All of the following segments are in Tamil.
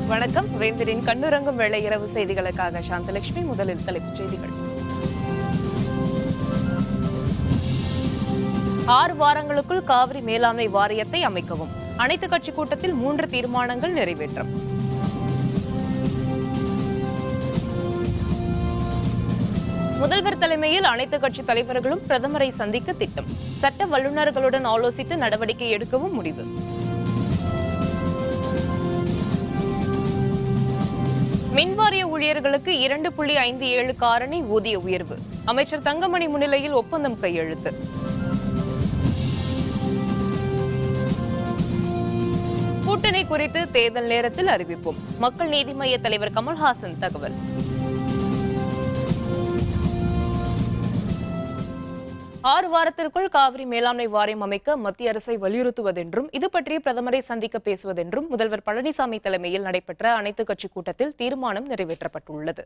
வணக்கம். வேந்தரின் கண்ணுறங்கும் வேளை இரவு செய்திகளுக்காக சாந்தலட்சுமி. முதலில் தலைப்புச் செய்திகள். 6 வாரங்களுக்குள் காவிரி மேலாண்மை வாரியத்தை அமைக்கவும். அனைத்து கட்சி கூட்டத்தில் 3 தீர்மானங்கள் நிறைவேற்றம். முதல்வர் தலைமையில் அனைத்து கட்சி தலைவர்களும் பிரதமரை சந்திக்க திட்டம். சட்ட வல்லுநர்களுடன் ஆலோசித்து நடவடிக்கை எடுக்கவும் முடிவு. மின்வாரிய ஊழியர்களுக்கு 2.57 காரணி ஊதிய உயர்வு. அமைச்சர் தங்கமணி முன்னிலையில் ஒப்பந்தம் கையெழுத்து. கூட்டணி குறித்து தேர்தல் நேரத்தில் அறிவிப்போம். மக்கள் நீதி மய்ய தலைவர் கமல்ஹாசன் தகவல். 6 வாரத்திற்குள் காவிரி மேலாண்மை வாரியம் அமைக்க மத்திய அரசை வலியுறுத்துவதென்றும் இது பற்றி பிரதமரை சந்திக்க பேசுவதென்றும் முதல்வர் பழனிசாமி தலைமையில் நடைபெற்ற அனைத்து கட்சி கூட்டத்தில் தீர்மானம் நிறைவேற்றப்பட்டுள்ளது.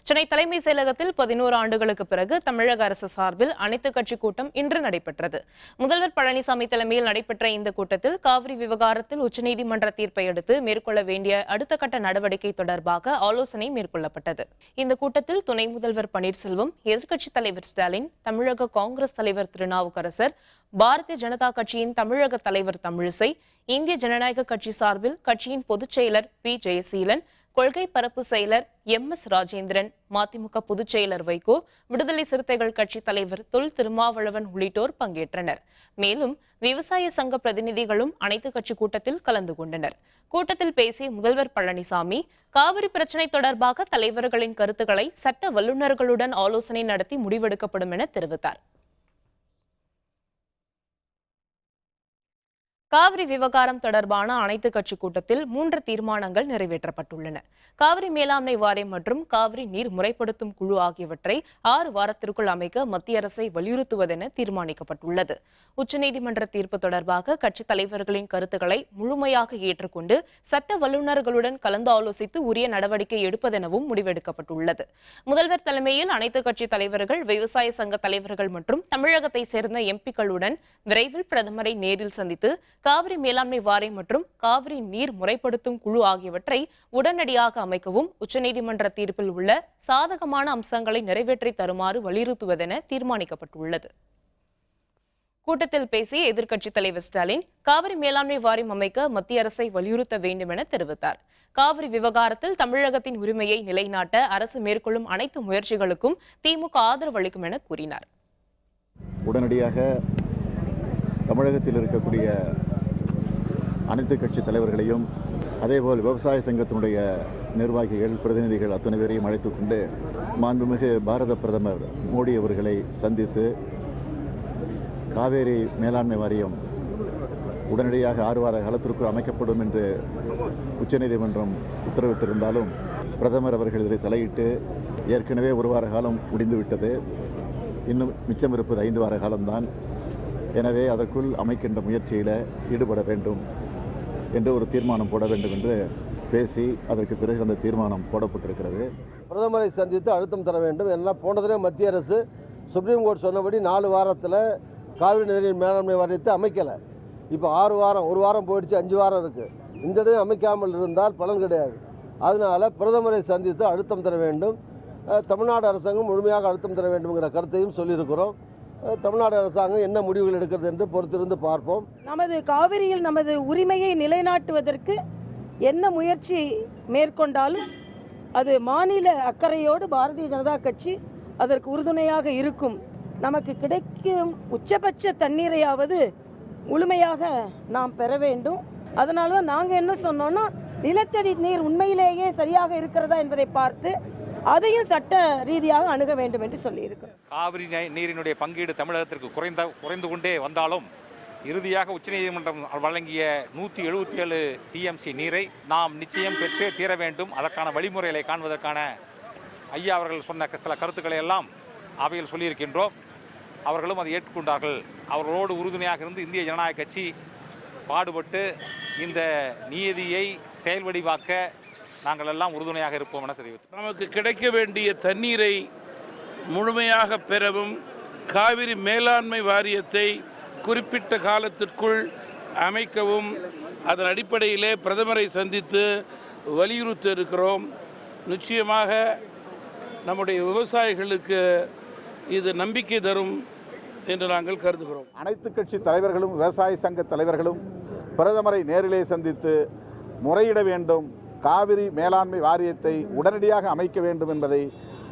சென்னை தலைமை செயலகத்தில் 11 ஆண்டுகளுக்கு பிறகு தமிழக அரசு சார்பில் அனைத்து கட்சி கூட்டம் இன்று நடைபெற்றது. முதல்வர் பழனிசாமி தலைமையில் நடைபெற்ற இந்த கூட்டத்தில் காவிரி விவகாரத்தில் உச்சநீதிமன்ற தீர்ப்பை அடுத்து மேற்கொள்ள வேண்டிய அடுத்த கட்ட நடவடிக்கை தொடர்பாக ஆலோசனை மேற்கொள்ளப்பட்டது. இந்த கூட்டத்தில் துணை முதல்வர் பன்னீர்செல்வம், எதிர்க்கட்சித் தலைவர் ஸ்டாலின், தமிழக காங்கிரஸ் தலைவர் திருநாவுக்கரசர், பாரதிய ஜனதா கட்சியின் தமிழக தலைவர் தமிழிசை, இந்திய ஜனநாயக கட்சி சார்பில் கட்சியின் பொதுச் செயலர் பி ஜெயசீலன், கொள்கை பரப்பு செயலர் MS ராஜேந்திரன், மதிமுக பொதுச் செயலர் வைகோ, விடுதலை சிறுத்தைகள் கட்சி தலைவர் தொல் திருமாவளவன் உள்ளிட்டோர் பங்கேற்றனர். மேலும் விவசாய சங்க பிரதிநிதிகளும் அனைத்து கட்சி கூட்டத்தில் கலந்து கொண்டனர். கூட்டத்தில் பேசிய முதல்வர் பழனிசாமி, காவிரி பிரச்சினை தொடர்பாக தலைவர்களின் கருத்துக்களை சட்ட வல்லுநர்களுடன் ஆலோசனை நடத்தி முடிவெடுக்கப்படும் என தெரிவித்தார். காவிரி விவகாரம் தொடர்பான அனைத்து கட்சி கூட்டத்தில் 3 தீர்மானங்கள் நிறைவேற்றப்பட்டுள்ளன. காவிரி மேலாண்மை வாரியம் மற்றும் காவிரி நீர் முறைப்படுத்தும் குழு ஆகியவற்றை 6 வாரத்திற்குள் அமைக்க மத்திய அரசை வலியுறுத்துவதென தீர்மானிக்கப்பட்டுள்ளது. உச்சநீதிமன்ற தீர்ப்பு தொடர்பாக கட்சித் தலைவர்களின் கருத்துக்களை முழுமையாக ஏற்றுக்கொண்டு சட்ட வல்லுநர்களுடன் கலந்து ஆலோசித்து உரிய நடவடிக்கை எடுப்பதெனவும் முடிவெடுக்கப்பட்டுள்ளது. முதல்வர் தலைமையில் அனைத்து கட்சி தலைவர்கள், விவசாய சங்க தலைவர்கள் மற்றும் தமிழகத்தை சேர்ந்த MP-க்களுடன் விரைவில் பிரதமரை நேரில் சந்தித்து காவிரி மேலாண்மை வாரியம் மற்றும் காவிரி நீர் முறைப்படுத்தும் குழு ஆகியவற்றை உடனடியாக அமைக்கவும் உச்சநீதிமன்ற தீர்ப்பில் உள்ள சாதகமான அம்சங்களை நிறைவேற்றி தருமாறு வலியுறுத்துவதென தீர்மானிக்கப்பட்டுள்ளது. கூட்டத்தில் பேசிய எதிர்க்கட்சித் தலைவர் ஸ்டாலின், காவிரி மேலாண்மை வாரியம் அமைக்க மத்திய அரசை வலியுறுத்த வேண்டும் என தெரிவித்தார். காவிரி விவகாரத்தில் தமிழகத்தின் உரிமையை நிலைநாட்ட அரசு மேற்கொள்ளும் அனைத்து முயற்சிகளுக்கும் திமுக ஆதரவு அளிக்கும் என கூறினார். உடனடியாக தமிழகத்தில் இருக்கக்கூடிய அனைத்து கட்சி தலைவர்களையும், அதேபோல் விவசாய சங்கத்தினுடைய நிர்வாகிகள், பிரதிநிதிகள் அத்தனை பேரையும் அழைத்துக் கொண்டு மாண்புமிகு பாரத பிரதமர் மோடி அவர்களை சந்தித்து காவேரி மேலாண்மை வாரியம் உடனடியாக 6 வார காலத்திற்குள் அமைக்கப்படும் என்று உச்சநீதிமன்றம் உத்தரவிட்டிருந்தாலும் பிரதமர் அவர்கள் இதை தலையிட்டு ஏற்கனவே 1 வார காலம் முடிந்துவிட்டது, இன்னும் மிச்சம் இருப்பது 5 வார காலம்தான். எனவே அதற்குள் அமைக்கின்ற முயற்சியில் ஈடுபட வேண்டும் என்று ஒரு தீர்மானம் போட வேண்டும் என்று பேசி அதற்கு பிறகு அந்த தீர்மானம் போடப்பட்டிருக்கிறது. பிரதமரை சந்தித்து அழுத்தம் தர வேண்டும். எல்லாம் போனதிலே மத்திய அரசு சுப்ரீம் கோர்ட் சொன்னபடி 4 வாரத்தில் காவிரி நீரின் மேலாண்மை வாரியத்தை அமைக்கலை. இப்போ 6 வாரம், 1 வாரம் போயிடுச்சு, 5 வாரம் இருக்குது. இந்த இடம் அமைக்காமல் இருந்தால் பலன் கிடையாது. அதனால் பிரதமரை சந்தித்து அழுத்தம் தர வேண்டும். தமிழ்நாடு அரசாங்கம் முழுமையாக அழுத்தம் தர வேண்டும்ங்கிற கருத்தையும் சொல்லியிருக்கிறோம். தமிழ்நாடு அரசாங்கம் என்ன முடிவுகள் எடுக்கிறது என்று பொறுத்திருந்து பார்ப்போம். நமது காவிரியில் நமது உரிமையை நிலைநாட்டுவதற்கு என்ன முயற்சி மேற்கொண்டாலும் அது மாநில அக்கறையோடு பாரதிய ஜனதா கட்சி அதற்கு உறுதுணையாக இருக்கும். நமக்கு கிடைக்கும் உச்சபட்ச தண்ணீரையாவது முழுமையாக நாம் பெற வேண்டும். அதனால தான் நாங்கள் என்ன சொன்னோம்னா, நிலத்தடி நீர் உண்மையிலேயே சரியாக இருக்கிறதா என்பதை பார்த்து அதையும் சட்ட ரீதியாக அணுக வேண்டும் என்று சொல்லியிருக்கிறோம். காவிரி நீரினுடைய பங்கீடு தமிழகத்திற்கு குறைந்து கொண்டே வந்தாலும் இறுதியாக உச்சநீதிமன்றம் வழங்கிய 177 TMC நீரை நாம் நிச்சயம் பெற்றே தீர வேண்டும். அதற்கான வழிமுறைகளை காண்பதற்கான ஐயா அவர்கள் சொன்ன சில கருத்துக்களை எல்லாம் அவையில் சொல்லியிருக்கின்றோம். அவர்களும் அதை ஏற்றுக்கொண்டார்கள். அவர்களோடு உறுதுணையாக இருந்து இந்திய ஜனநாயக கட்சி பாடுபட்டு இந்த நீதியை செயல்வடிவாக்க நாங்கள் எல்லாம் உறுதுணையாக இருப்போம் என தெரிவித்தோம். நமக்கு கிடைக்க வேண்டிய தண்ணீரை முழுமையாக பெறவும் காவிரி மேலாண்மை வாரியத்தை குறிப்பிட்ட காலத்திற்குள் அமைக்கவும் அதன் அடிப்படையிலே பிரதமரை சந்தித்து வலியுறுத்த இருக்கிறோம். நிச்சயமாக நம்முடைய விவசாயிகளுக்கு இது நம்பிக்கை தரும் என்று நாங்கள் கருதுகிறோம். அனைத்து கட்சி தலைவர்களும் விவசாய சங்க தலைவர்களும் பிரதமரை நேரிலே சந்தித்து முறையிட வேண்டும், காவிரி மேலாண்மை வாரியத்தை உடனடியாக அமைக்க வேண்டும் என்பதை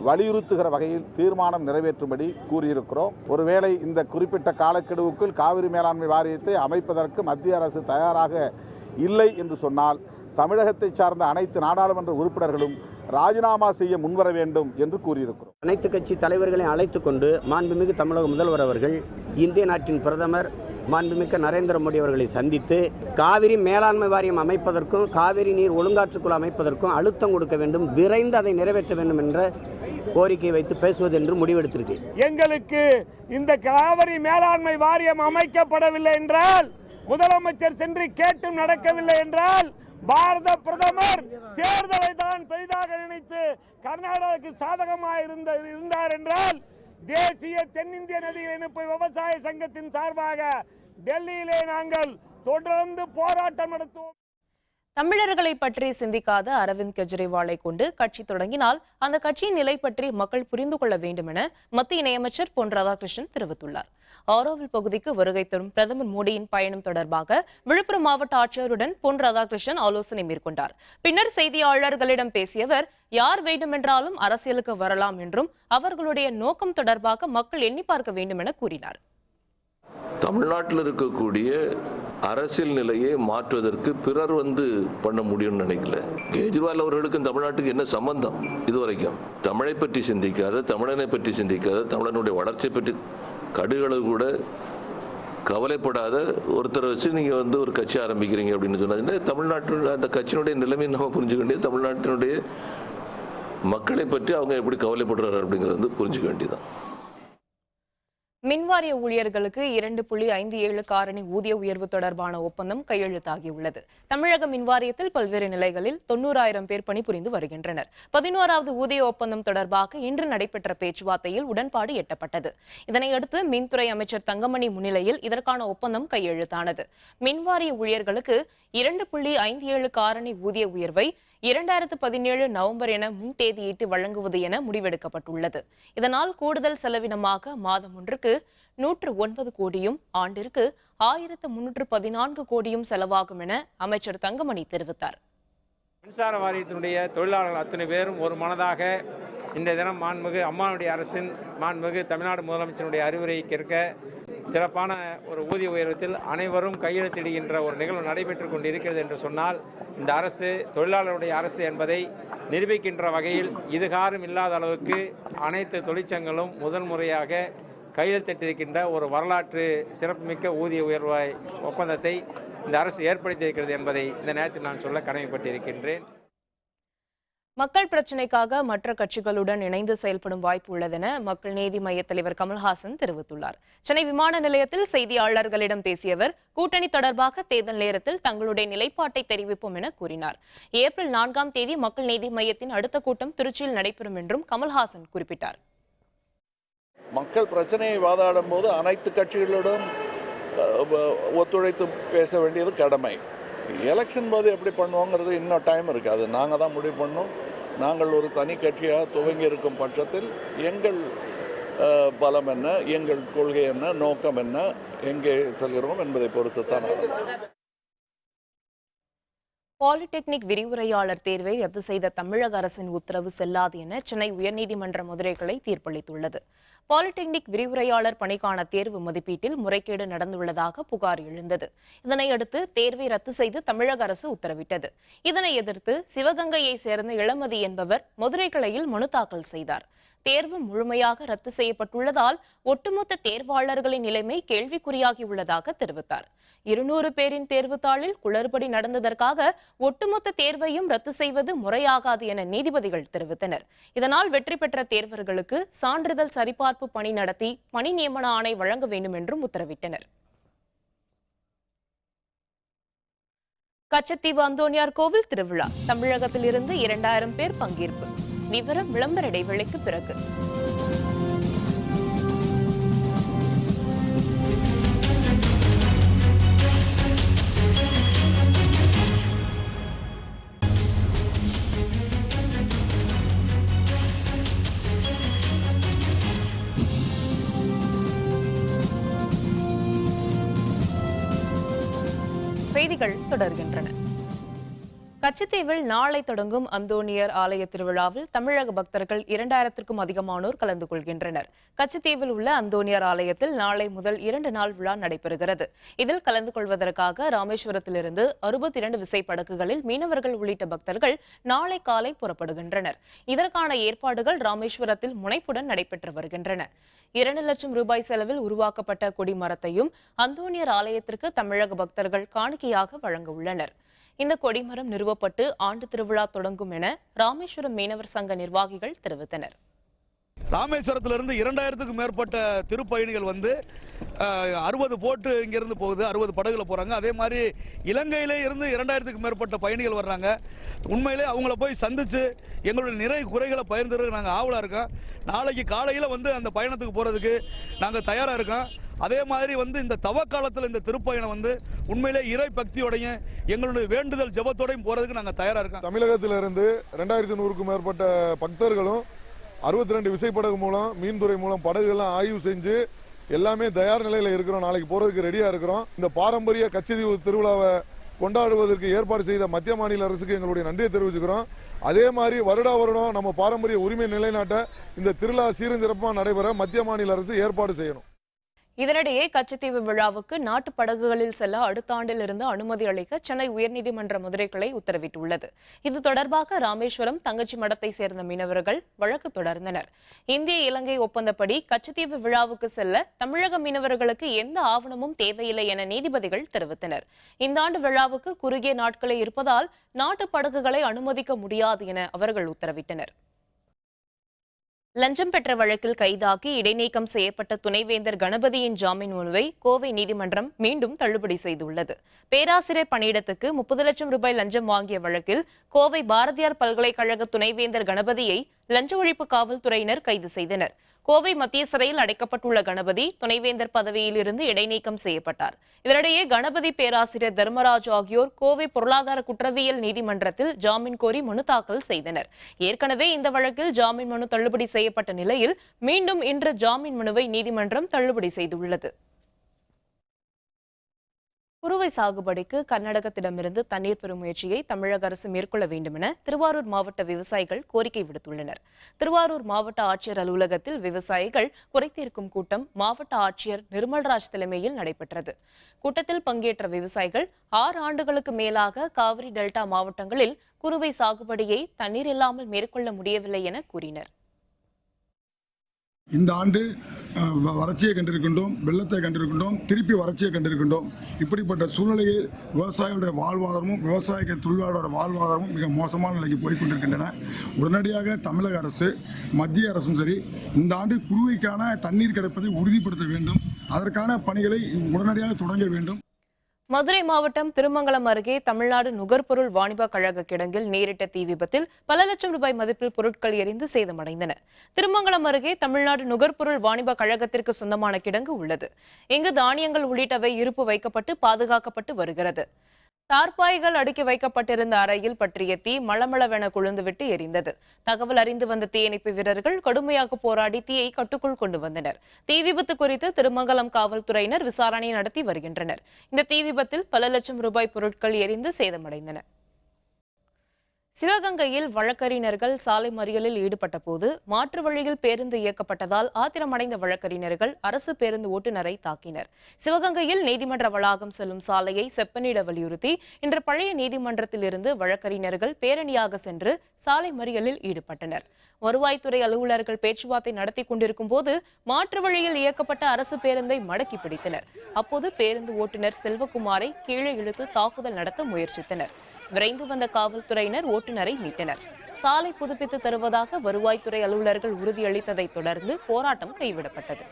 வலியுறுத்துகிற வகையில் தீர்மானம் நிறைவேற்றும்படி கூறியிருக்கிறோம். ஒருவேளை இந்த குறிப்பிட்ட காலக்கெடுவுக்குள் காவிரி மேலாண்மை வாரியத்தை அமைப்பதற்கு மத்திய அரசு தயாராக இல்லை என்று சொன்னால் தமிழகத்தை சார்ந்த அனைத்து நாடாளுமன்ற உறுப்பினர்களும் ராஜினாமா செய்ய முன்வர வேண்டும் என்று கூறியிருக்கிறோம். அனைத்து கட்சி தலைவர்களை அழைத்துக் கொண்டு மாண்புமிகு தமிழக முதல்வர் அவர்கள் இந்திய நாட்டின் பிரதமர் மாண்புமிக்க நரேந்திர மோடி அவர்களை சந்தித்து காவிரி மேலாண்மை வாரியம் அமைப்பதற்கும் காவிரி நீர் ஒழுங்காற்றுக்குழு அமைப்பதற்கும் அழுத்தம் கொடுக்க வேண்டும், விரைந்து அதை நிறைவேற்ற வேண்டும் என்ற கோரிக்கை வைத்து பேசுவது என்று முடிவெடுத்திருக்கு. எங்களுக்கு இந்த காவிரி மேலாண்மை வாரியம் அமைக்கப்படவில்லை என்றால், முதலமைச்சர் சென்று கேட்டும் நடக்கவில்லை என்றால், பாரத பிரதமர் தேர்தலை தான் பெரிதாக நினைத்து கர்நாடகாவுக்கு சாதகமாக இருந்தார் என்றால், தேசிய தென்னிந்திய நதிகள் இணைப்பு விவசாய சங்கத்தின் சார்பாக டெல்லியிலே நாங்கள் தொடர்ந்து போராட்டம் நடத்துவோம். தமிழர்களை பற்றி சிந்திக்காத அரவிந்த் கெஜ்ரிவாலை கொண்டு கட்சி தொடங்கினால் அந்த கட்சியின் நிலை பற்றி மக்கள் புரிந்து கொள்ள வேண்டும் என மத்திய இணையமைச்சர் பொன் ராதாகிருஷ்ணன் தெரிவித்துள்ளார். ஆரோவில் பகுதிக்கு வருகை தரும் பிரதமர் மோடியின் பயணம் தொடர்பாக விழுப்புரம் மாவட்ட ஆட்சியருடன் பொன் ராதாகிருஷ்ணன் ஆலோசனை மேற்கொண்டார். பின்னர் செய்தியாளர்களிடம் பேசிய அவர், யார் வேண்டுமென்றாலும் அரசியலுக்கு வரலாம் என்றும் அவர்களுடைய நோக்கம் தொடர்பாக மக்கள் எண்ணி பார்க்க வேண்டும் என கூறினார். தமிழ்நாட்டில் இருக்கக்கூடிய அரசியல் நிலையை மாற்றுவதற்கு பிறர் பண்ண முடியும்னு நினைக்கல. கெஜ்ரிவால் அவர்களுக்கும் தமிழ்நாட்டுக்கு என்ன சம்பந்தம்? இதுவரைக்கும் தமிழை பற்றி சிந்திக்காத, தமிழனை பற்றி சிந்திக்காத, தமிழனுடைய வளர்ச்சியை பற்றி கடுகளவு கூட கவலைப்படாத ஒருத்தரை வச்சு நீங்கள் ஒரு கட்சி ஆரம்பிக்கிறீங்க அப்படின்னு சொன்னாங்கன்னா, தமிழ்நாட்டு அந்த கட்சியினுடைய நிலைமையை நம்ம புரிஞ்சுக்க வேண்டியது, தமிழ்நாட்டினுடைய மக்களை பற்றி அவங்க எப்படி கவலைப்படுறாரு அப்படிங்கிறது புரிஞ்சுக்க வேண்டியதான். மின்வாரிய ஊழியர்களுக்கு 2.57 காரணி ஊதிய உயர்வு தொடர்பான ஒப்பந்தம் கையெழுத்தாகியுள்ளது. தமிழக மின்வாரியத்தில் பல்வேறு நிலைகளில் 90,000 பேர் பணிபுரிந்து வருகின்றனர். 11வது ஊதிய ஒப்பந்தம் தொடர்பாக இன்று நடைபெற்ற பேச்சுவார்த்தையில் உடன்பாடு எட்டப்பட்டது. இதனையடுத்து மின்துறை அமைச்சர் தங்கமணி முன்னிலையில் இதற்கான ஒப்பந்தம் கையெழுத்தானது. மின்வாரிய ஊழியர்களுக்கு 2.57 காரணி ஊதிய உயர்வை 2017 நவம்பர் என முன் தேதியிட்டு வழங்குவது என முடிவெடுக்கப்பட்டுள்ளது. இதனால் கூடுதல் செலவினமாக மாதம் ஒன்றுக்கு 109 கோடியும் ஆண்டிற்கு 1314 கோடியும் செலவாகும் என அமைச்சர் தங்கமணி தெரிவித்தார். மின்சார வாரியத்தினுடைய தொழிலாளர்கள் அத்தனை பேரும் ஒரு மனதாக இந்த தினம் மாண்புமிகு அம்மாவுடைய அரசின் மாண்புமிகு தமிழ்நாடு முதலமைச்சருடைய அறிவுரையை கேட்க சிறப்பான ஒரு ஊதிய உயர்வத்தில் அனைவரும் கையெழுத்திடுகின்ற ஒரு நிகழ்வு நடைபெற்று கொண்டிருக்கிறது என்று சொன்னால், இந்த அரசு தொழிலாளருடைய அரசு என்பதை நிரூபிக்கின்ற வகையில் இதுகாரும் இல்லாத அளவுக்கு அனைத்து தொழிற்சங்கங்களும் முதல் முறையாக கையெழுத்திட்டிருக்கின்ற ஒரு வரலாற்று சிறப்புமிக்க ஊதிய உயர்வு ஒப்பந்தத்தை இந்த அரசு ஏற்படுத்தியிருக்கிறது என்பதை இந்த நேரத்தில் நான் சொல்ல கடமைப்பட்டிருக்கின்றேன். மக்கள் பிரச்சினைக்காக மற்ற கட்சிகளுடன் இணைந்து செயல்படும் வாய்ப்பு உள்ளதென மக்கள் நீதி மைய தலைவர் கமல்ஹாசன் தெரிவித்துள்ளார். சென்னை விமான நிலையத்தில் செய்தியாளர்களிடம் பேசிய அவர், கூட்டணி தொடர்பாக தேர்தல் நேரத்தில் தங்களுடைய நிலைப்பாட்டை தெரிவிப்போம் என கூறினார். ஏப்ரல் 4ஆம் தேதி மக்கள் நீதி மையத்தின் அடுத்த கூட்டம் திருச்சியில் நடைபெறும் என்றும் கமல்ஹாசன் குறிப்பிட்டார். மக்கள் பிரச்சனையை வாதாடும் போது அனைத்து கட்சிகளுடன் ஒத்துழைத்து பேச வேண்டியது கடமை. எலெக்ஷன் போது எப்படி பண்ணுவோங்கிறது இன்னும் டைம் இருக்குது, அது நாங்கள் தான் முடிவு பண்ணோம். நாங்கள் ஒரு தனி கட்சியாக துவங்கி இருக்கும் பட்சத்தில் எங்கள் பலம் என்ன, எங்கள் கொள்கை என்ன, நோக்கம் என்ன, எங்கே செல்கிறோம் என்பதை பொறுத்து தான். பாலிடெக்னிக் விரிவுரையாளர் தேர்வை ரத்து செய்த தமிழக அரசின் உத்தரவு செல்லாது என சென்னை உயர்நீதிமன்ற மதுரை கிளை தீர்ப்பளித்துள்ளது. பாலிடெக்னிக் விரிவுரையாளர் பணிக்கான தேர்வு மதிப்பீட்டில் முறைகேடு நடந்துள்ளதாக புகார் எழுந்தது. இதனையடுத்து தேர்வை ரத்து செய்து தமிழக அரசு உத்தரவிட்டது. இதனை எதிர்த்து சிவகங்கையை சேர்ந்த இளமதி என்பவர் மதுரை கிளையில் மனு தாக்கல் செய்தார். தேர்வு முழுமையாக ரத்து செய்யப்பட்டுள்ளதால் ஒட்டுமொத்த தேர்வாளர்களின் நிலைமை கேள்விக்குறியாகியுள்ளதாக தெரிவித்தார். 200 பேரின் தேர்வுத்தாளில் குளறுபடி நடந்ததற்காக ஒட்டுமொத்த தேர்வையும் ரத்து செய்வது முறையாகாது என நீதிபதிகள் தெரிவித்தனர். இதனால் வெற்றி பெற்ற தேர்வர்களுக்கு சான்றிதழ் சரிபார்ப்பு பணி நடத்தி பணி நியமன ஆணை வழங்க வேண்டும் என்றும் உத்தரவிட்டனர். கச்சத்தீவு அந்தோனியார் கோவில் திருவிழா தமிழகத்தில் இருந்து 2000 பேர் பங்கேற்பு. விவரம் விளம்பர இடைவேளைக்கு பிறகு. செய்திகள் தொடர்கின்றன. கச்சத்தீவில் நாளை தொடங்கும் அந்தோனியர் ஆலய திருவிழாவில் தமிழக பக்தர்கள் 2000க்கும் அதிகமானோர் கலந்து கொள்கின்றனர். கச்சத்தீவில் உள்ள அந்தோனியர் ஆலயத்தில் நாளை முதல் 2 நாள் விழா நடைபெறுகிறது. இதில் கலந்து கொள்வதற்காக ராமேஸ்வரத்திலிருந்து 62 விசைப்படகுகளில் மீனவர்கள் உள்ளிட்ட பக்தர்கள் நாளை காலை புறப்படுகின்றனர். இதற்கான ஏற்பாடுகள் ராமேஸ்வரத்தில் முனைப்புடன் நடைபெற்று வருகின்றன. 2 லட்சம் ரூபாய் செலவில் உருவாக்கப்பட்ட கொடிமரத்தையும் அந்தோனியர் ஆலயத்திற்கு தமிழக பக்தர்கள் காணிக்கையாக வழங்க உள்ளனர். இந்த கொடிமரம் நிறுவப்பட்டு ஆண்டு திருவிழா தொடங்கும் என ராமேஸ்வரம் மீனவர் சங்க நிர்வாகிகள் தெரிவித்தனர். ராமேஸ்வரத்திலிருந்து 2000க்கும் மேற்பட்ட திருப்பயணிகள் 60 போட்டு இங்கிருந்து போகுது, 60 படகுல போறாங்க. அதே மாதிரி இலங்கையிலே இருந்து 2000க்கும் மேற்பட்ட பயணிகள் வர்றாங்க. உண்மையிலே அவங்கள போய் சந்திச்சு எங்களுடைய நிறை குறைகளை பகிர்ந்துருக்கு நாங்கள் ஆவலா இருக்கோம். நாளைக்கு காலையில் அந்த பயணத்துக்கு போறதுக்கு நாங்கள் தயாரா இருக்கோம். அதே மாதிரி இந்த தவக்காலத்தில் இந்த திருப்பயணம் உண்மையிலே இறை பக்தியோடையும் எங்களுடைய வேண்டுதல் ஜபத்தோடையும் போறதுக்கு நாங்கள் தயாரா இருக்கோம். தமிழகத்திலிருந்து 2100க்கும் மேற்பட்ட பக்தர்களும் 62 விசைப்படகு மூலம் மீன்துறை மூலம் படகுகள்லாம் ஆய்வு செஞ்சு எல்லாமே தயார் நிலையில இருக்கிறோம். நாளைக்கு போறதுக்கு ரெடியா இருக்கிறோம். இந்த பாரம்பரிய கச்சத்தீவு திருவிழாவை கொண்டாடுவதற்கு ஏற்பாடு செய்த மத்திய மாநில அரசுக்கு எங்களுடைய நன்றியை தெரிவிச்சுக்கிறோம். அதே மாதிரி வருடம் நம்ம பாரம்பரிய உரிமை நிலைநாட்ட இந்த திருவிழா சீரஞ்சிறப்பாக நடைபெற மத்திய மாநில அரசு ஏற்பாடு செய்யணும். இதனிடையே கச்சத்தீவு விழாவுக்கு நாட்டு படகுகளில் செல்ல அடுத்த ஆண்டிலிருந்து அனுமதி அளிக்க சென்னை உயர்நீதிமன்ற மதுரை கிளை உத்தரவிட்டுள்ளது. இது தொடர்பாக ராமேஸ்வரம் தங்கச்சி மடத்தை சேர்ந்த மீனவர்கள் வழக்கு தொடர்ந்தனர். இந்திய இலங்கை ஒப்பந்தப்படி கச்சத்தீவு விழாவுக்கு செல்ல தமிழக மீனவர்களுக்கு எந்த ஆவணமும் தேவையில்லை என நீதிபதிகள் தெரிவித்தனர். இந்த ஆண்டு விழாவுக்கு குறுகிய நாட்களே இருப்பதால் நாட்டு படகுகளை அனுமதிக்க முடியாது என அவர்கள் உத்தரவிட்டனர். லஞ்சம் பெற்ற வழக்கில் கைதாகி இடைநீக்கம் செய்யப்பட்ட துணைவேந்தர் கணபதியின் ஜாமீன் மனுவை கோவை நீதிமன்றம் மீண்டும் தள்ளுபடி செய்துள்ளது. பேராசிரியர் பணியிடத்துக்கு 30 லட்சம் ரூபாய் லஞ்சம் வாங்கிய வழக்கில் கோவை பாரதியார் பல்கலைக்கழக துணைவேந்தர் கணபதியை லஞ்ச ஒழிப்பு காவல்துறையினர் கைது செய்தனர். கோவை மத்திய சிறையில் அடைக்கப்பட்டுள்ள கணபதி துணைவேந்தர் பதவியில் இருந்து இடைநீக்கம் செய்யப்பட்டார். இதனிடையே கணபதி, பேராசிரியர் தர்மராஜ் ஆகியோர் கோவை பொருளாதார குற்றவியல் நீதிமன்றத்தில் ஜாமீன் கோரி மனு தாக்கல் செய்தனர். ஏற்கனவே இந்த வழக்கில் ஜாமீன் மனு தள்ளுபடி செய்யப்பட்ட நிலையில் மீண்டும் இன்று ஜாமீன் மனுவை நீதிமன்றம் தள்ளுபடி செய்துள்ளது. குறுவை சாகுபடிக்கு கர்நாடகத்திடமிருந்து தண்ணீர் பெறும் முயற்சியை தமிழக அரசு மேற்கொள்ள வேண்டும் என திருவாரூர் மாவட்ட விவசாயிகள் கோரிக்கை விடுத்துள்ளனர். திருவாரூர் மாவட்ட ஆட்சியர் அலுவலகத்தில் விவசாயிகள் குறைதீர்க்கும் கூட்டம் மாவட்ட ஆட்சியர் நிர்மல்ராஜ் தலைமையில் நடைபெற்றது. கூட்டத்தில் பங்கேற்ற விவசாயிகள் 6 ஆண்டுகளுக்கு மேலாக காவிரி டெல்டா மாவட்டங்களில் குறுவை சாகுபடியை தண்ணீர் இல்லாமல் மேற்கொள்ள முடியவில்லை என கூறினர். இந்த ஆண்டு வறட்சியை கண்டிருக்கின்றோம், வெள்ளத்தை கண்டிருக்கின்றோம், திருப்பி வறட்சியை கண்டிருக்கின்றோம். இப்படிப்பட்ட சூழ்நிலையில் விவசாயிகளுடைய வாழ்வாதாரமும் விவசாய தொழிலாளரோட வாழ்வாதாரமும் மிக மோசமான நிலைக்கு போய்கொண்டிருக்கின்றன. உடனடியாக தமிழக அரசு, மத்திய அரசும் சரி இந்த ஆண்டு குறுவைக்கான தண்ணீர் கிடைப்பதை உறுதிப்படுத்த வேண்டும். அதற்கான பணிகளை உடனடியாக தொடங்க வேண்டும். மதுரை மாவட்டம் திருமங்கலம் அருகே தமிழ்நாடு நுகர்பொருள் வாணிப கழக கிடங்கில் நேரிட்ட தீ விபத்தில் பல லட்சம் ரூபாய் மதிப்பில் பொருட்கள் எரிந்து சேதமடைந்தன. திருமங்கலம் அருகே தமிழ்நாடு நுகர்பொருள் வாணிப கழகத்திற்கு சொந்தமான கிடங்கு உள்ளது. இங்கு தானியங்கள் உள்ளிட்டவை இருப்பு வைக்கப்பட்டு பாதுகாக்கப்பட்டு வருகிறது. தார்பாய்கள் அடுக்கி வைக்கப்பட்டிருந்த அறையில் பற்றிய தீ மளமளவென கொழுந்துவிட்டு எரிந்தது. தகவல் அறிந்து வந்த தீயணைப்பு வீரர்கள் கடுமையாக போராடி தீயை கட்டுக்குள் கொண்டு வந்தனர். தீ விபத்து குறித்து திருமங்கலம் காவல்துறையினர் விசாரணை நடத்தி வருகின்றனர். இந்த தீ விபத்தில் பல லட்சம் ரூபாய் பொருட்கள் எரிந்து சேதமடைந்தன. சிவகங்கையில் வழக்கறிஞர்கள் சாலை மறியலில் ஈடுபட்ட போது மாற்று வழியில் பேருந்து இயக்கப்பட்டதால் ஆத்திரமடைந்த வழக்கறிஞர்கள் அரசு பேருந்து ஓட்டுநரை தாக்கினர். சிவகங்கையில் நீதிமன்ற வளாகம் செல்லும் சாலையை செப்பனிட வலியுறுத்தி இன்று பழைய நீதிமன்றத்தில் இருந்து வழக்கறிஞர்கள் பேரணியாக சென்று சாலை மறியலில் ஈடுபட்டனர். வருவாய்த்துறை அலுவலர்கள் பேச்சுவார்த்தை நடத்தி கொண்டிருக்கும் போது மாற்று வழியில் இயக்கப்பட்ட அரசு பேருந்தை மடக்கி பிடித்தனர். அப்போது பேருந்து ஓட்டுநர் செல்வகுமாரை கீழே இழுத்து தாக்குதல் நடத்த முயற்சித்தனர். விரைந்து வந்த காவல்துறையினர் ஓட்டுநரை மீட்டனர். சாலை புதுப்பித்து தருவதாக வருவாய்த்துறை அலுவலர்கள் உறுதியளித்ததை தொடர்ந்து போராட்டம் கைவிடப்பட்டது.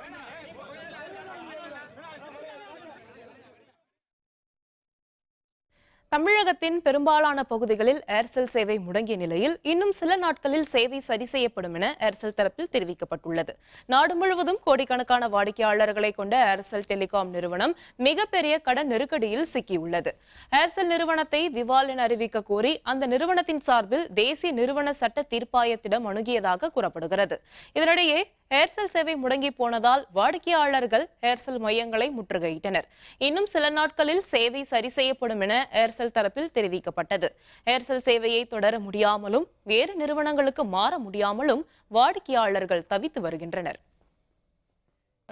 தமிழகத்தின் பெரும்பாலான பகுதிகளில் ஏர்செல் சேவை முடங்கிய நிலையில் இன்னும் சில நாட்களில் சேவை சரி செய்யப்படும் என ஏர்செல் தரப்பில் தெரிவிக்கப்பட்டுள்ளது. நாடு முழுவதும் கோடிக்கணக்கான வாடிக்கையாளர்களை கொண்ட ஏர்செல் டெலிகாம் நிறுவனம் மிகப்பெரிய கடன் நெருக்கடியில் சிக்கியுள்ளது. ஏர்செல் நிறுவனத்தை திவால் என அறிவிக்க கோரி அந்த நிறுவனத்தின் சார்பில் தேசிய நிறுவன சட்ட தீர்ப்பாயத்திடம் அணுகியதாக கூறப்படுகிறது. இதனிடையே ஏர்செல் சேவை முடங்கி போனதால் வாடிக்கையாளர்கள் ஏர்செல் மையங்களை முற்றுகையிட்டனர். இன்னும் சில நாட்களில் சேவை சரி செய்யப்படும் என ஏர்செல் தரப்பில் தெரிவிக்கப்பட்டது. ஏர்செல் சேவையை தொடர முடியாமலும் வேறு நிறுவனங்களுக்கு மாற முடியாமலும் வாடிக்கையாளர்கள் தவித்து வருகின்றனர்.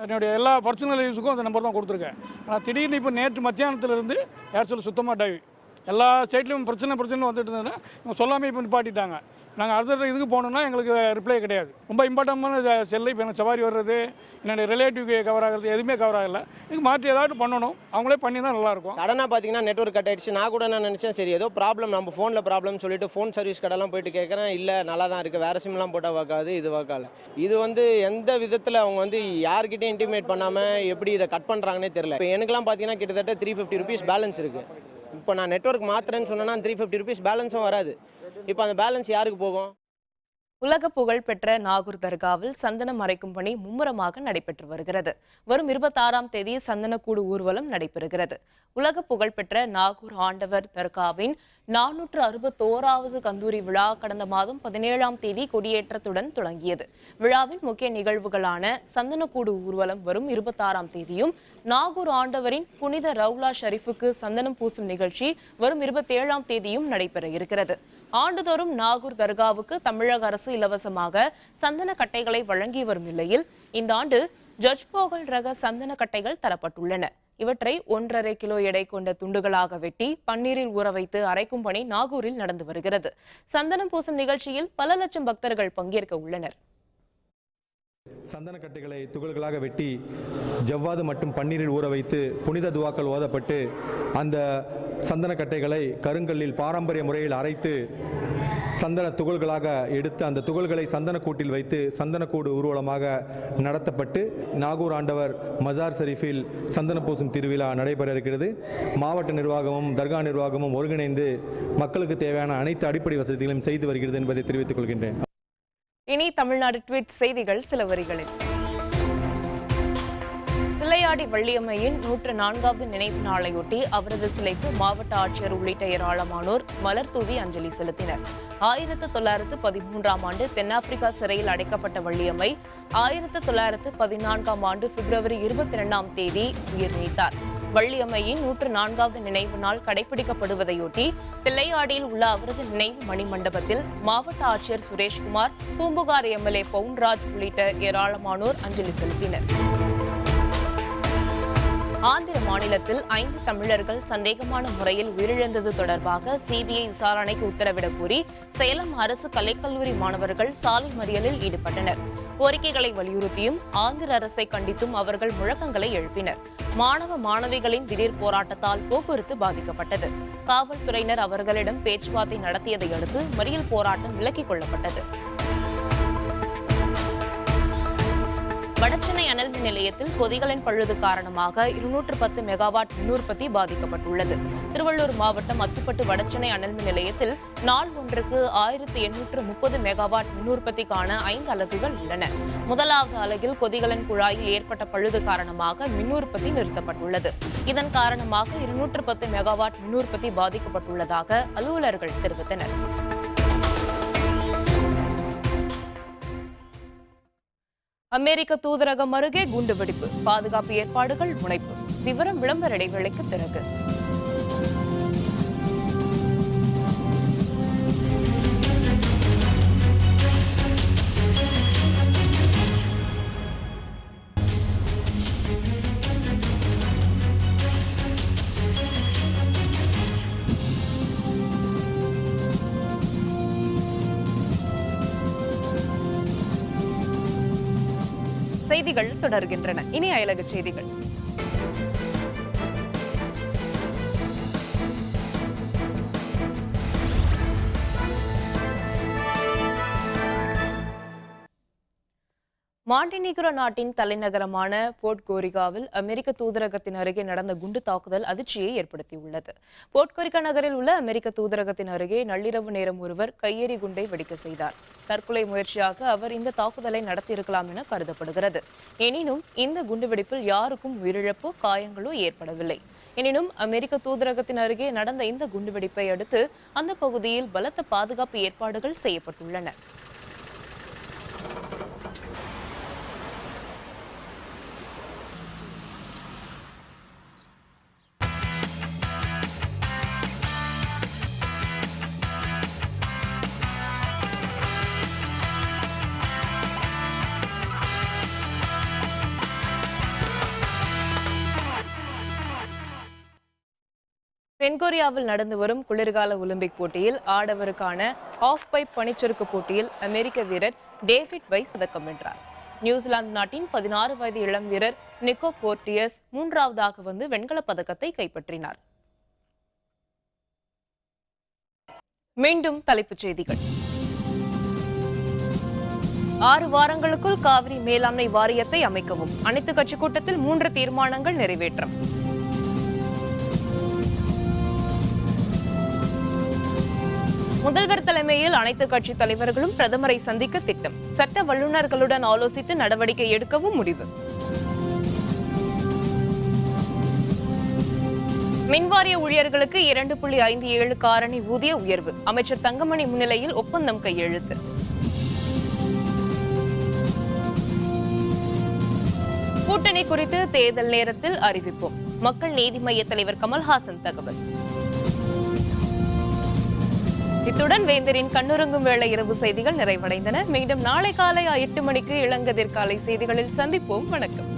என்னுடைய எல்லா பர்சனல் யூஸுக்கும் அந்த நம்பர் தான் கொடுத்துருக்கேன். ஆனால் திடீர்னு இப்போ நேற்று மத்தியானத்துலேருந்து ஏர்செல் சுத்தமாக டைவ் எல்லா ஸ்டேட்லையும் பிரச்சனை வந்துட்டு இருந்ததுன்னா இவங்க சொல்லாமல் இப்போ நிப்பாட்டிட்டாங்க. நாங்கள் அடுத்த இதுக்கு போகணுன்னா எங்களுக்கு ரிப்ளை கிடையாது. ரொம்ப இம்பார்ட்டன்டான செல்லு இப்போ எனக்கு சவாரி வர்றது, என்னுடைய ரிலேட்டிவ்க்கு கவர் ஆகிறது எதுவுமே கவர் ஆகலை. இதுக்கு மாற்றி ஏதாவது பண்ணணும், அவங்களே பண்ணி தான் நல்லாயிருக்கும். சடனாக பார்த்தீங்கன்னா நெட்வொர்க் கட் ஆகிடுச்சு. நான் கூட நான் நினச்சேன் சரி ஏதோ ப்ராப்ளம் நம்ம ஃபோனில் ப்ராப்ளம் சொல்லிட்டு ஃபோன் சர்வீஸ் கடைலாம் போயிட்டு கேட்குறேன். இல்லை நல்லா தான் இருக்குது, வேறு சிம்லாம் போட்டால் வாக்காது, இது வாக்கால. இது எந்த விதத்தில் அவங்க யார்கிட்டையும் இன்டிமேட் பண்ணாமல் எப்படி இதை கட் பண்ணுறாங்கன்னே தெரியல. இப்போ எனக்குலாம் பார்த்தீங்கன்னா கிட்டத்தட்ட 350 rupees பேலன்ஸ் இருக்குது. இப்போ நான் நெட்வொர்க் மாத்திரன்னு சொன்னேன்னா 350 rupees பேலன்ஸும் வராது. இப்போ அந்த பேலன்ஸ் யாருக்கு போகும்? உலக புகழ் பெற்ற நாகூர் தர்காவில் சந்தனம் அரைக்கும் பணி மும்முரமாக நடைபெற்று வருகிறது. வரும் 26ஆம் தேதி சந்தனக்கூடு ஊர்வலம் நடைபெறுகிறது. உலக புகழ் பெற்ற நாகூர் ஆண்டவர் தர்காவின் 461வது கந்தூரி விழா கடந்த மாதம் 17ஆம் தேதி கொடியேற்றத்துடன் தொடங்கியது. விழாவின் முக்கிய நிகழ்வுகளான சந்தனக்கூடு ஊர்வலம் வரும் 26ஆம் தேதியும், நாகூர் ஆண்டவரின் புனித ரவுலா ஷரீஃபுக்கு சந்தனம் பூசும் நிகழ்ச்சி வரும் 27ஆம் தேதியும் நடைபெற இருக்கிறது. ஆண்டுதோறும் நாகூர் தர்காவுக்கு தமிழக அரசு இலவசமாக சந்தன கட்டைகளை வழங்கி வரும் நிலையில் இந்த ஆண்டு ஜட்ஜ்போகல் ரக சந்தன கட்டைகள் தரப்பட்டுள்ளன. இவற்றை 1.5 கிலோ எடை கொண்ட துண்டுகளாக வெட்டி பன்னீரில் ஊற வைத்து அரைக்கும் பணி நாகூரில் நடந்து வருகிறது. சந்தனம் பூசும் நிகழ்ச்சியில் பல லட்சம் பக்தர்கள் பங்கேற்க உள்ளனர். சந்தனக்கட்டைகளை துகள்களாக வெட்டி ஜவ்வாது மற்றும் பன்னீரில் ஊற வைத்து புனித துவாக்கள் ஓதப்பட்டு அந்த சந்தனக்கட்டைகளை கருங்கல்லில் பாரம்பரிய முறையில் அரைத்து சந்தன துகள்களாக எடுத்து அந்த துகள்களை சந்தனக்கூட்டில் வைத்து சந்தனக்கூடு ஊர்வலமாக நடத்தப்பட்டு நாகூர் ஆண்டவர் மஜார் ஷரீஃபில் சந்தன பூசும் திருவிழா நடைபெற இருக்கிறது. மாவட்ட நிர்வாகமும் தர்கா நிர்வாகமும் ஒருங்கிணைந்து மக்களுக்கு தேவையான அனைத்து அடிப்படை வசதிகளையும் செய்து வருகிறது என்பதை தெரிவித்துக் கொள்கின்றேன். இனி தமிழ்நாடு ட்வீட் செய்திகள் சில வரிகளில். தில்லையாடி வள்ளியம்மையின் 104வது நினைவு நாளையொட்டி அவரது சிலைக்கு மாவட்ட ஆட்சியர் உள்ளிட்ட ஏராளமானோர் மலர் தூவி அஞ்சலி செலுத்தினர். 1913ஆம் ஆண்டு தென்னாப்பிரிக்கா சிறையில் அடைக்கப்பட்ட வள்ளியம்மை 1914ஆம் ஆண்டு பிப்ரவரி 22ஆம் தேதி உயிர் நீத்தார். வள்ளியம்மையின் 104வது நினைவு நாள் கடைபிடிக்கப்படுவதையொட்டி தில்லையாடியில் உள்ள அவரது நினைவு மணிமண்டபத்தில் மாவட்ட ஆட்சியர் சுரேஷ்குமார், பூம்புகார் எம்எல்ஏ பவுன்ராஜ் உள்ளிட்ட ஏராளமானோர் அஞ்சலி செலுத்தினர். ஆந்திர மாநிலத்தில் 5 தமிழர்கள் சந்தேகமான முறையில் உயிரிழந்தது தொடர்பாக சிபிஐ விசாரணைக்கு உத்தரவிடக் கோரி சேலம் அரசு கலைக்கல்லூரி மாணவர்கள் சாலை மறியலில் ஈடுபட்டனர். கோரிக்கைகளை வலியுறுத்தியும் ஆந்திர அரசை கண்டித்தும் அவர்கள் முழக்கங்களை எழுப்பினர். மாணவ மாணவிகளின் திடீர் போராட்டத்தால் போக்குவரத்து பாதிக்கப்பட்டது. காவல்துறையினர் அவர்களிடம் பேச்சுவார்த்தை நடத்தியதை அடுத்து மறியல் போராட்டம் விலக்கிக் கொள்ளப்பட்டது. வடசென்னை அனல் மின் நிலையத்தில் கொதிகளின் பழுது காரணமாக 210 மெகாவாட் மின் உற்பத்தி பாதிக்கப்பட்டுள்ளது. திருவள்ளூர் மாவட்டம் அத்திப்பட்டு வடசென்னை அனல் மின் நிலையத்தில் நாள் ஒன்றுக்கு 1830 மெகாவாட் மின் உற்பத்திக்கான 5 அலகுகள் உள்ளன. முதலாவது அலகில் கொதிகளின் குழாயில் ஏற்பட்ட பழுது காரணமாக மின் உற்பத்தி நிறுத்தப்பட்டுள்ளது. இதன் காரணமாக 210 மெகாவாட் மின் உற்பத்தி பாதிக்கப்பட்டுள்ளதாக அலுவலர்கள் தெரிவித்தனர். அமெரிக்க தூதரகம் அருகே குண்டுவெடிப்பு, பாதுகாப்பு ஏற்பாடுகள் முனைப்பு. விவரம் விளம்பர இடைவேளைக்கு பிறகு. செய்திகள் தொடர்கின்றன. இனி அயலக செய்திகள். மாண்டினிகுரோ நாட்டின் தலைநகரமான போர்ட்கோரிகாவில் அமெரிக்க தூதரகத்தின் அருகே நடந்த குண்டு தாக்குதல் அதிர்ச்சியை ஏற்படுத்தியுள்ளது. போர்ட்கோரிகா நகரில் உள்ள அமெரிக்க தூதரகத்தின் அருகே நள்ளிரவு நேரம் ஒருவர் கையெறி குண்டை வெடிக்க செய்தார். தற்கொலை முயற்சியாக அவர் இந்த தாக்குதலை நடத்தியிருக்கலாம் என கருதப்படுகிறது. எனினும் இந்த குண்டுவெடிப்பில் யாருக்கும் உயிரிழப்போ காயங்களோ ஏற்படவில்லை. எனினும் அமெரிக்க தூதரகத்தின் அருகே நடந்த இந்த குண்டுவெடிப்பை அடுத்து அந்த பகுதியில் பலத்த பாதுகாப்பு ஏற்பாடுகள் செய்யப்பட்டுள்ளன. தென்கொரியாவில் நடந்து வரும் குளிர்கால ஒலிம்பிக் போட்டியில் ஆடவருக்கான ஆஃப் பைப் பனிச்சறுக்கு போட்டியில் அமெரிக்க வீரர் டேவிட் வைஸ் பதக்கம் வென்றார். நியூசிலாந்து நாட்டின் 16 வயது இளம் வீரர் நிக்கோ போர்டியஸ் 3வது வந்து வெண்கலப் பதக்கத்தை கைப்பற்றினார். மீண்டும் தலைப்புச் செய்திகள். 6 வாரங்களுக்குள் காவிரி மேலாண்மை வாரியத்தை அமைக்கவும் அனைத்து கட்சி கூட்டத்தில் 3 தீர்மானங்கள் நிறைவேற்றம். முதல்வர் தலைமையில் அனைத்து கட்சி தலைவர்களும் பிரதமரை சந்திக்க திட்டம். சட்ட வல்லுநர்களுடன் ஆலோசித்து நடவடிக்கை எடுக்கவும் முடிவு. மின்வாரிய ஊழியர்களுக்கு 2.57 காரணி ஊதிய உயர்வு. அமைச்சர் தங்கமணி முன்னிலையில் ஒப்பந்தம் கையெழுத்து. கூட்டணி குறித்து தேர்தல் நேரத்தில் அறிவிப்போம். மக்கள் நீதி மய்ய தலைவர் கமல்ஹாசன் தகவல். இத்துடன் வேந்தரின் கண்ணுறங்கும் வேளை இரவு செய்திகள் நிறைவடைந்தன. மீண்டும் நாளை காலை 8 மணிக்கு இளங்கதிர் காலை செய்திகளில் சந்திப்போம். வணக்கம்.